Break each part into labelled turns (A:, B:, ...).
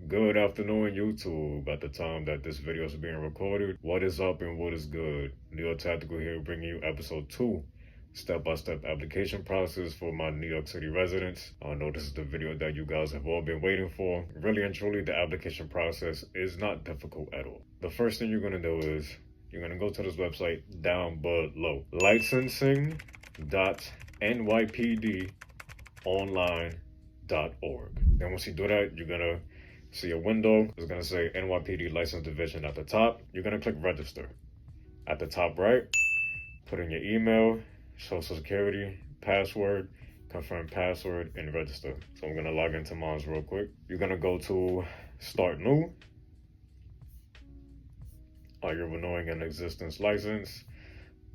A: Good afternoon, YouTube. At the time that this video is being recorded, what is up and what is good? New York Tactical here, bringing you episode 2, step-by-step application process for my New York City residents. I know this is the video that you guys have all been waiting for. Really and truly, the application process is not difficult at all. The first thing you're going to do is you're going to go to this website down below, licensing.nypdonline.org. Then once you do that, you're going to see a window. It's going to say NYPD License Division at the top. You're going to click register. At the top right, put in your email, social security, password, confirm password, and register. So I'm going to log into mine real quick. You're going to go to start new. Are you renewing an existing license?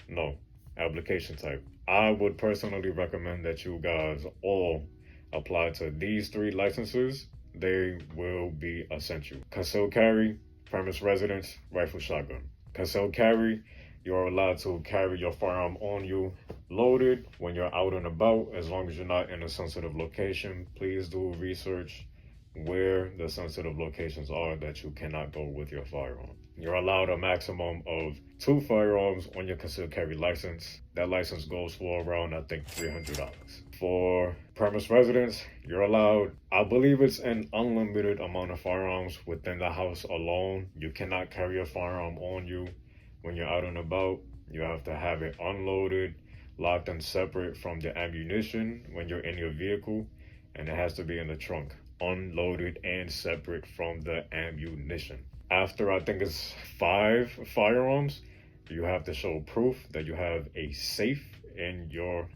A: No. Application type. I would personally recommend that you guys all apply to these 3 licenses. They will be essential. Concealed carry, premise residence, rifle, shotgun. Concealed carry, you're allowed to carry your firearm on you loaded when you're out and about, as long as you're not in a sensitive location. Please do research where the sensitive locations are that you cannot go with your firearm. You're allowed a maximum of 2 firearms on your concealed carry license. That license goes for around, I think, $300. For premise residence, you're allowed, I believe it's an unlimited amount of firearms within the house alone. You cannot carry a firearm on you when you're out and about. You have to have it unloaded, locked and separate from the ammunition when you're in your vehicle, and it has to be in the trunk, unloaded and separate from the ammunition. After, I think it's 5 firearms, you have to show proof that you have a safe in your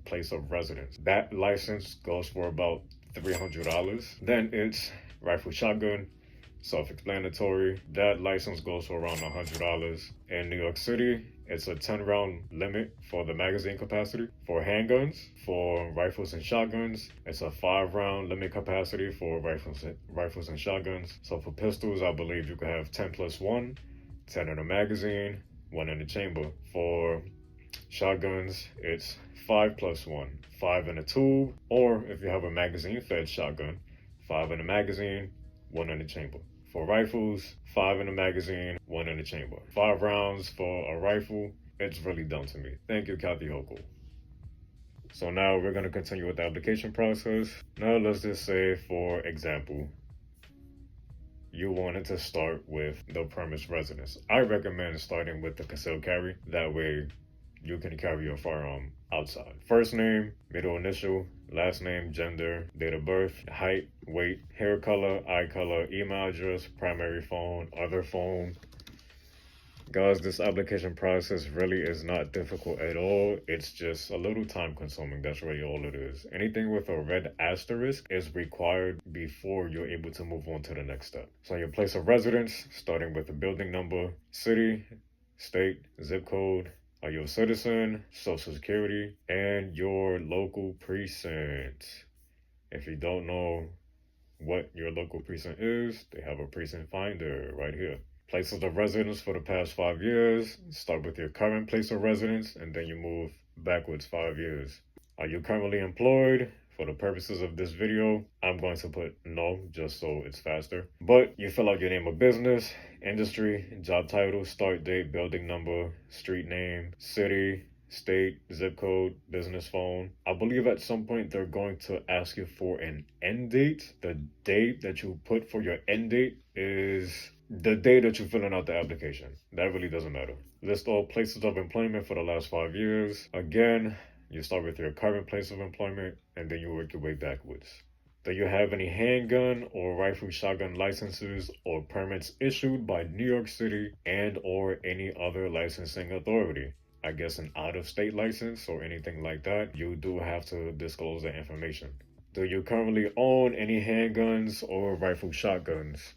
A: place of residence. That license goes for about $300. Then it's rifle, shotgun, self-explanatory. That license goes for around $100. In New York City, it's a 10-round limit for the magazine capacity. For handguns, for rifles and shotguns, it's a 5-round limit capacity for rifles and shotguns. So for pistols, I believe you can have 10 plus 1, 10 in a magazine, 1 in the chamber. For shotguns, it's 5 plus 1, 5 in a tube, or if you have a magazine-fed shotgun, 5 in a magazine, 1 in the chamber. For rifles, 5 in the magazine, 1 in the chamber. 5 rounds for a rifle. It's really dumb to me. Thank you, Kathy Hochul. So now we're going to continue with the application process. Now let's just say, for example, you wanted to start with the premise residence. I recommend starting with the concealed carry. That way you can carry your firearm outside. First name, middle initial, last name, gender, date of birth, height, weight, hair color, eye color, email address, primary phone, other phone. Guys, this application process really is not difficult at all. It's just a little time consuming. That's really all it is. Anything with a red asterisk is required before you're able to move on to the next step. So your place of residence, starting with the building number, city, state, zip code, are you a citizen, social security, and your local precinct. If you don't know what your local precinct is, they have a precinct finder right here. Places of residence for the past 5 years. Start with your current place of residence, and then you move backwards 5 years. Are you currently employed? For the purposes of this video, I'm going to put no, just so it's faster. But you fill out your name of business, industry, job title, start date, building number, street name, city, state, zip code, business phone. I believe at some point they're going to ask you for an end date. The date that you put for your end date is the day that you're filling out the application. That really doesn't matter. List all places of employment for the last 5 years. Again, you start with your current place of employment, and then you work your way backwards. Do you have any handgun or rifle shotgun licenses or permits issued by New York City and or any other licensing authority? I guess an out-of-state license or anything like that, you do have to disclose that information. Do you currently own any handguns or rifle shotguns?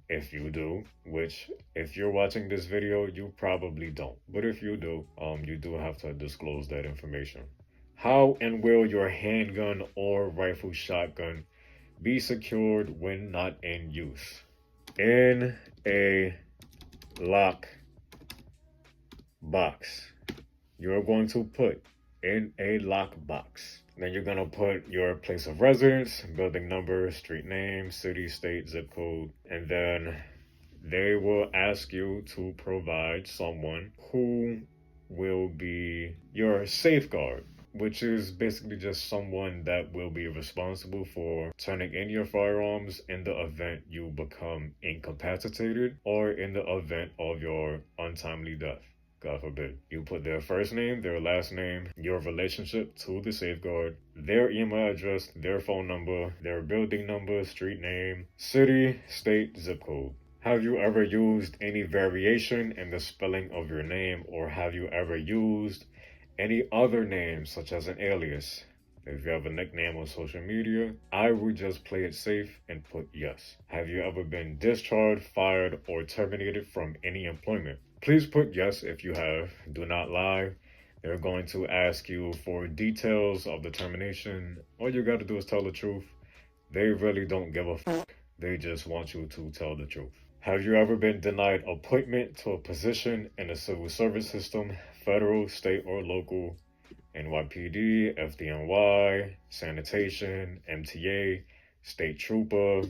A: If you do, which if you're watching this video, you probably don't. But if you do, you do have to disclose that information. How and will your handgun or rifle shotgun be secured when not in use? In a lock box. You're going to put in a lock box. Then you're gonna put your place of residence, building number, street name, city, state, zip code, and then they will ask you to provide someone who will be your safeguard, which is basically just someone that will be responsible for turning in your firearms in the event you become incapacitated or in the event of your untimely death. God forbid. You put their first name, their last name, your relationship to the safeguard, their email address, their phone number, their building number, street name, city, state, zip code. Have you ever used any variation in the spelling of your name, or have you ever used any other name, such as an alias? If you have a nickname on social media, I would just play it safe and put yes. Have you ever been discharged, fired, or terminated from any employment? Please put yes if you have. Do not lie. They're going to ask you for details of the termination. All you got to do is tell the truth. They really don't give a fuck. They just want you to tell the truth. Have you ever been denied appointment to a position in the civil service system, federal, state, or local? NYPD, FDNY, sanitation, MTA, state trooper,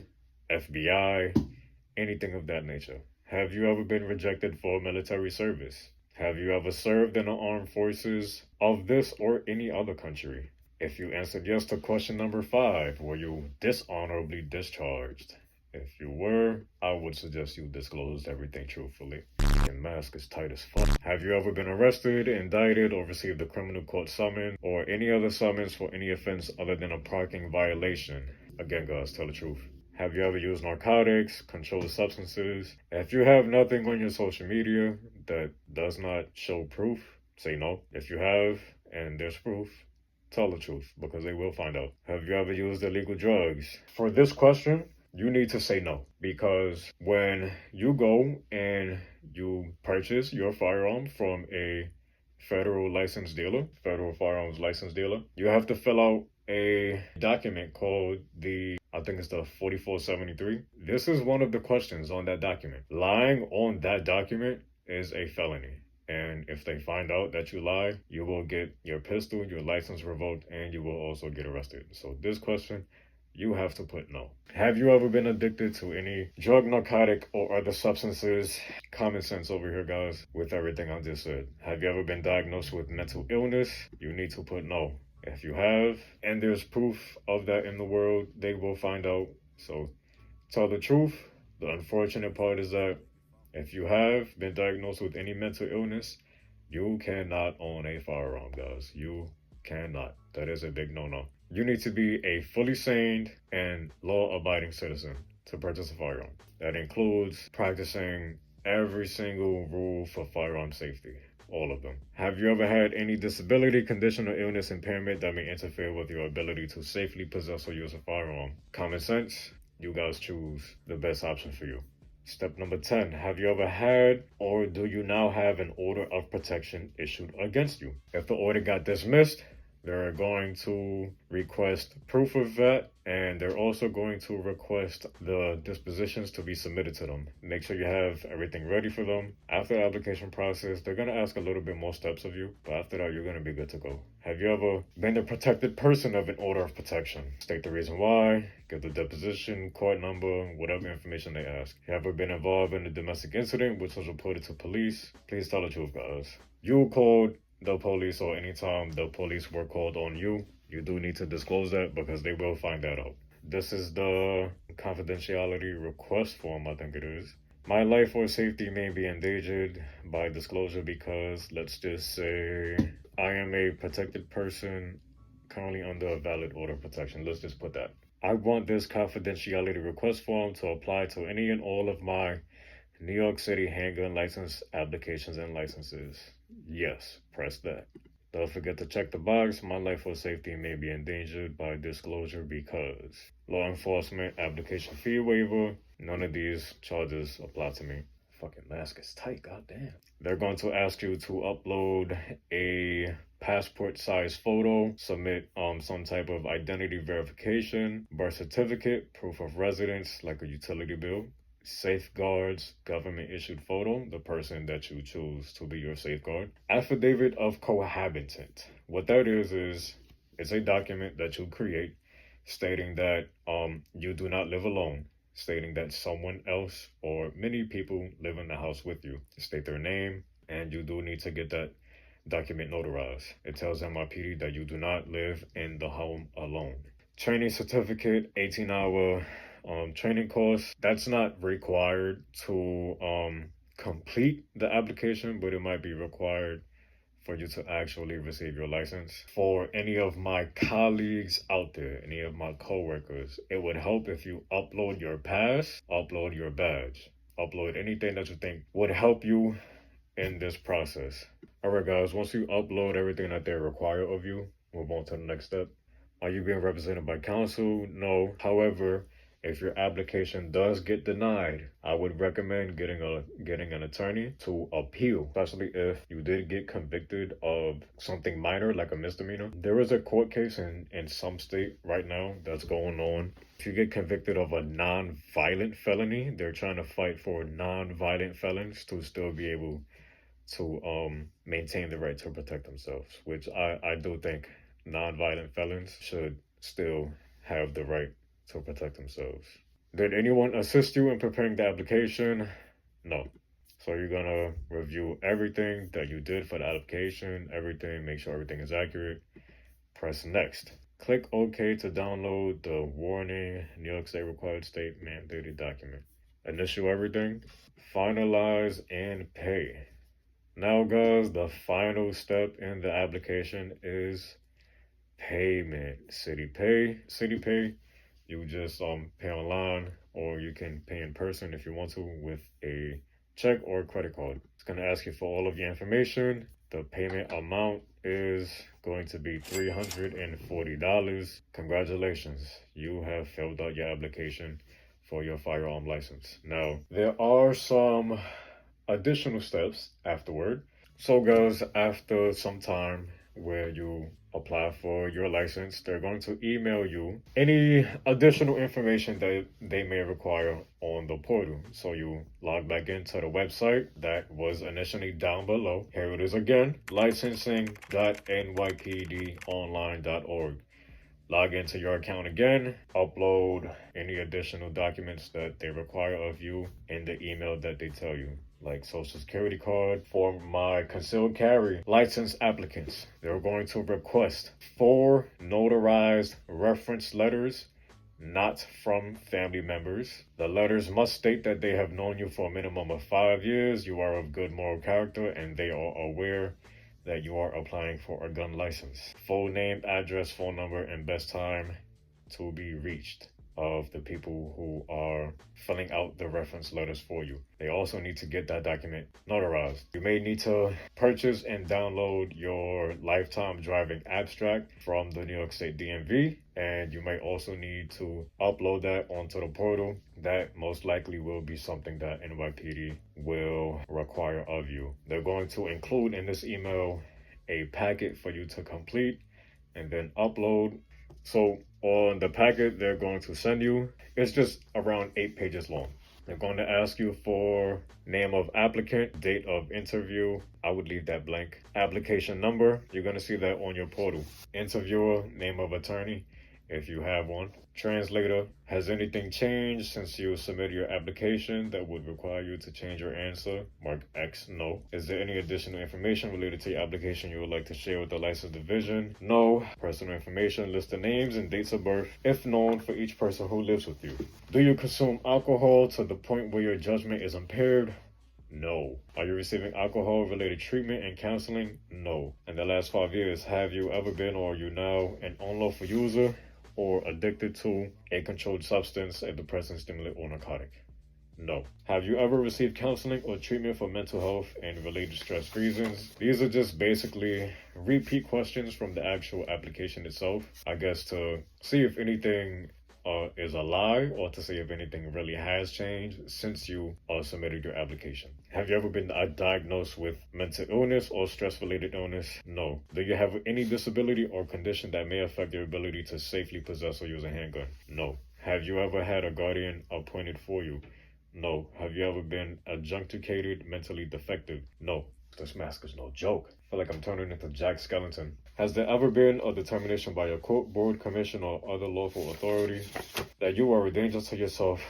A: FBI, anything of that nature. Have you ever been rejected for military service? Have you ever served in the armed forces of this or any other country? If you answered yes to question number 5, were you dishonorably discharged? If you were, I would suggest you disclose everything truthfully. Your mask is tight as fuck. Have you ever been arrested, indicted, or received a criminal court summons or any other summons for any offense other than a parking violation? Again, guys, tell the truth. Have you ever used narcotics, controlled substances? If you have nothing on your social media that does not show proof, say no. If you have, and there's proof, tell the truth, because they will find out. Have you ever used illegal drugs? For this question, you need to say no, because when you go and you purchase your firearm from a federal firearms license dealer, you have to fill out a document called I think it's the 4473. This is one of the questions on that document. Lying on that document is a felony. And if they find out that you lie, you will get your pistol, your license revoked, and you will also get arrested. So this question, you have to put no. Have you ever been addicted to any drug, narcotic, or other substances? Common sense over here, guys, with everything I just said. Have you ever been diagnosed with mental illness? You need to put no. If you have, and there's proof of that in the world, they will find out. So tell the truth. The unfortunate part is that if you have been diagnosed with any mental illness, you cannot own a firearm, guys. You cannot. That is a big no-no. You need to be a fully sane and law-abiding citizen to purchase a firearm. That includes practicing every single rule for firearm safety. All of them. Have you ever had any disability, condition, or illness impairment that may interfere with your ability to safely possess or use a firearm? Common sense, you guys choose the best option for you. Step number 10, have you ever had or do you now have an order of protection issued against you? If the order got dismissed, they're going to request proof of that, and they're also going to request the dispositions to be submitted to them. Make sure you have everything ready for them. After the application process, they're going to ask a little bit more steps of you, but after that, you're going to be good to go. Have you ever been the protected person of an order of protection? State the reason why, give the deposition, court number, whatever information they ask. Have you ever been involved in a domestic incident which was reported to police? Please tell the truth, guys. You called the police, or anytime the police were called on you, you do need to disclose that because they will find that out. This is the confidentiality request form, I think it is. My life or safety may be endangered by disclosure because, let's just say, I am a protected person currently under a valid order of protection. Let's just put that. I want this confidentiality request form to apply to any and all of my New York City handgun license applications and licenses. Yes, press that. Don't forget to check the box. My life or safety may be endangered by disclosure because law enforcement application fee waiver. None of these charges apply to me. Fucking mask is tight, goddamn. They're going to ask you to upload a passport size photo, submit some type of identity verification, birth certificate, proof of residence like a utility bill, safeguards, government issued photo, the person that you choose to be your safeguard, affidavit of cohabitant. What that is It's a document that you create stating that you do not live alone, stating that someone else or many people live in the house with you. State their name, and you do need to get that document notarized. It tells NYPD that you do not live in the home alone. Training certificate, 18-hour training course. That's not required to complete the application, but it might be required for you to actually receive your license. For any of my colleagues out there, any of my coworkers, it would help if you upload your pass, upload your badge, upload anything that you think would help you in this process. All right, guys, once you upload everything that they require of you, move on to the next step. Are you being represented by counsel? No. However, if your application does get denied, I would recommend getting an attorney to appeal, especially if you did get convicted of something minor like a misdemeanor. There is a court case in some state right now that's going on. If you get convicted of a non-violent felony, they're trying to fight for non-violent felons to still be able to maintain the right to protect themselves, which I do think non-violent felons should still have the right to protect themselves. Did anyone assist you in preparing the application? No. So you're gonna review everything that you did for the application, everything, make sure everything is accurate. Press next. Click OK to download the warning New York State required state mandated document. Initial everything, finalize and pay. Now, guys, the final step in the application is payment. City Pay. You just pay online, or you can pay in person if you want to with a check or credit card. It's gonna ask you for all of your information. The payment amount is going to be $340. Congratulations, you have filled out your application for your firearm license. Now, there are some additional steps afterward. So, guys, after some time where you apply for your license, they're going to email you any additional information that they may require on the portal. So you log back into the website that was initially down below. Here it is again, licensing.nypdonline.org. Log into your account again, upload any additional documents that they require of you in the email that they tell you, like social security card. For my concealed carry license applicants, they're going to request 4 notarized reference letters, not from family members. The letters must state that they have known you for a minimum of 5 years, you are of good moral character, and they are aware that you are applying for a gun license. Full name, address, phone number, and best time to be reached of the people who are filling out the reference letters for you. They also need to get that document notarized. You may need to purchase and download your lifetime driving abstract from the New York State DMV, and you may also need to upload that onto the portal. That most likely will be something that NYPD will require of you. They're going to include in this email a packet for you to complete and then upload. So on the packet they're going to send you, it's just around 8 pages long. They're going to ask you for name of applicant, date of interview. I would leave that blank. Application number, you're going to see that on your portal. Interviewer, name of attorney, if you have one. Translator, has anything changed since you submitted your application that would require you to change your answer? Mark X, no. Is there any additional information related to your application you would like to share with the license division? No. Personal information, list the names and dates of birth, if known, for each person who lives with you. Do you consume alcohol to the point where your judgment is impaired? No. Are you receiving alcohol-related treatment and counseling? No. In the last 5 years, have you ever been or are you now an unlawful user or addicted to a controlled substance, a depressant stimulant, or narcotic? No. Have you ever received counseling or treatment for mental health and related stress reasons? These are just basically repeat questions from the actual application itself, I guess, to see if anything is a lie or to see if anything really has changed since you submitted your application. Have you ever been diagnosed with mental illness or stress-related illness? No. Do you have any disability or condition that may affect your ability to safely possess or use a handgun? No. Have you ever had a guardian appointed for you? No. Have you ever been adjudicated mentally defective? No. This mask is no joke. I feel like I'm turning into Jack Skellington. Has there ever been a determination by your court, board, commission, or other lawful authority that you are a danger to yourself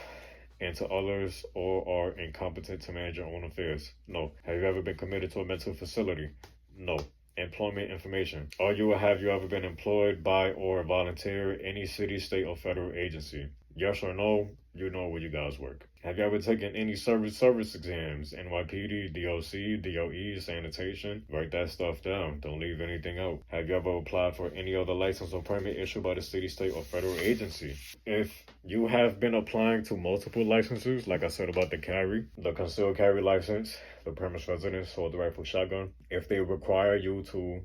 A: and to others or are incompetent to manage your own affairs? No. Have you ever been committed to a mental facility? No. Employment information. Are you or have you ever been employed by or volunteer any city, state, or federal agency? Yes or no, you know where you guys work. Have you ever taken any service exams? NYPD, DOC, DOE, sanitation? Write that stuff down. Don't leave anything out. Have you ever applied for any other license or permit issued by the city, state, or federal agency? If you have been applying to multiple licenses, like I said about the carry, the concealed carry license, the premise residence, or the rifle shotgun, if they require you to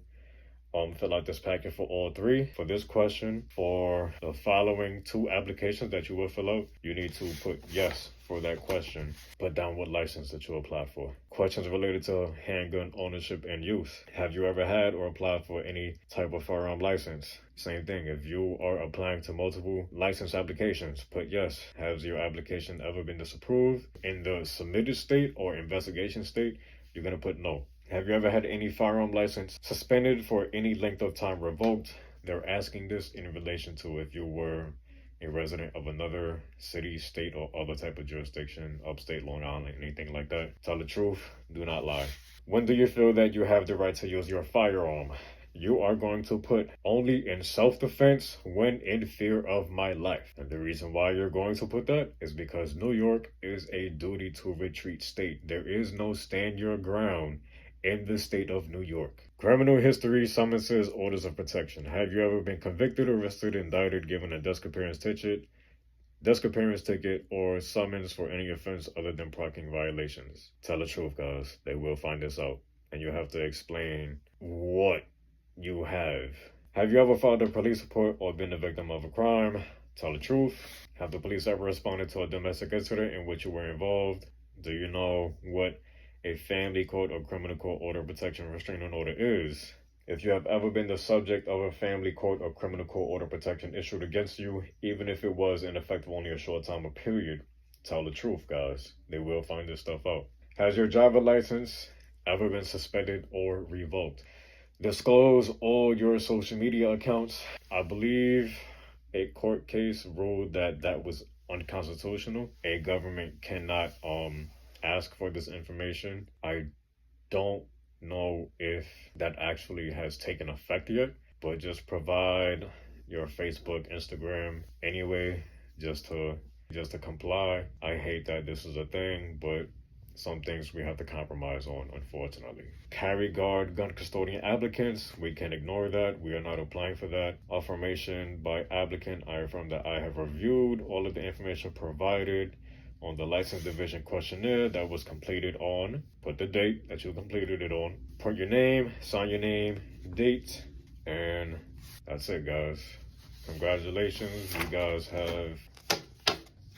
A: fill out this packet for all three. For this question, for the following two applications that you will fill out, you need to put yes for that question. Put down what license that you applied for. Questions related to handgun ownership and use. Have you ever had or applied for any type of firearm license? Same thing. If you are applying to multiple license applications, put yes. Has your application ever been disapproved? In the submitted state or investigation state, you're going to put no. Have you ever had any firearm license suspended for any length of time revoked? They're asking this in relation to if you were a resident of another city, state, or other type of jurisdiction, upstate, Long Island, anything like that. Tell the truth, do not lie. When do you feel that you have the right to use your firearm? You are going to put only in self-defense when in fear of my life. And the reason why you're going to put that is because New York is a duty to retreat state. There is no stand your ground in the state of New York. Criminal history, summonses, orders of protection. Have you ever been convicted, arrested, indicted, given a desk appearance ticket, or summons for any offense other than parking violations? Tell the truth, guys. They will find this out. And you have to explain what you have. Have you ever filed a police report or been the victim of a crime? Tell the truth. Have the police ever responded to a domestic incident in which you were involved? Do you know what a family court or criminal court order of protection restraining order is? If you have ever been the subject of a family court or criminal court order of protection issued against you, even if it was in effect for only a short time or period, tell the truth, guys. They will find this stuff out. Has your driver license ever been suspended or revoked? Disclose all your social media accounts. I believe a court case ruled that that was unconstitutional. A government cannot ask for this information. I don't know if that actually has taken effect yet, but just provide your Facebook, Instagram anyway, just to comply. I hate that this is a thing, but some things we have to compromise on, unfortunately. Carry guard gun custodian applicants, we can ignore that. We are not applying for that. Affirmation by applicant, I affirm that I have reviewed all of the information provided on the license division questionnaire that was completed on. Put the date that you completed it on. Put your name, sign your name, date, and that's it, guys. Congratulations, you guys have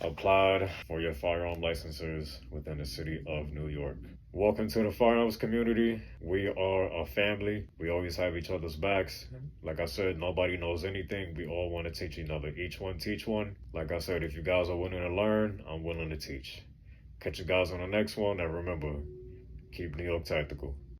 A: applied for your firearm licenses within the city of New York. Welcome to the firearms community. We are a family. We always have each other's backs. Like I said, nobody knows anything. We all want to teach each other. Each one teach one. Like I said, if you guys are willing to learn, I'm willing to teach. Catch you guys on the next one. And remember, keep New York tactical.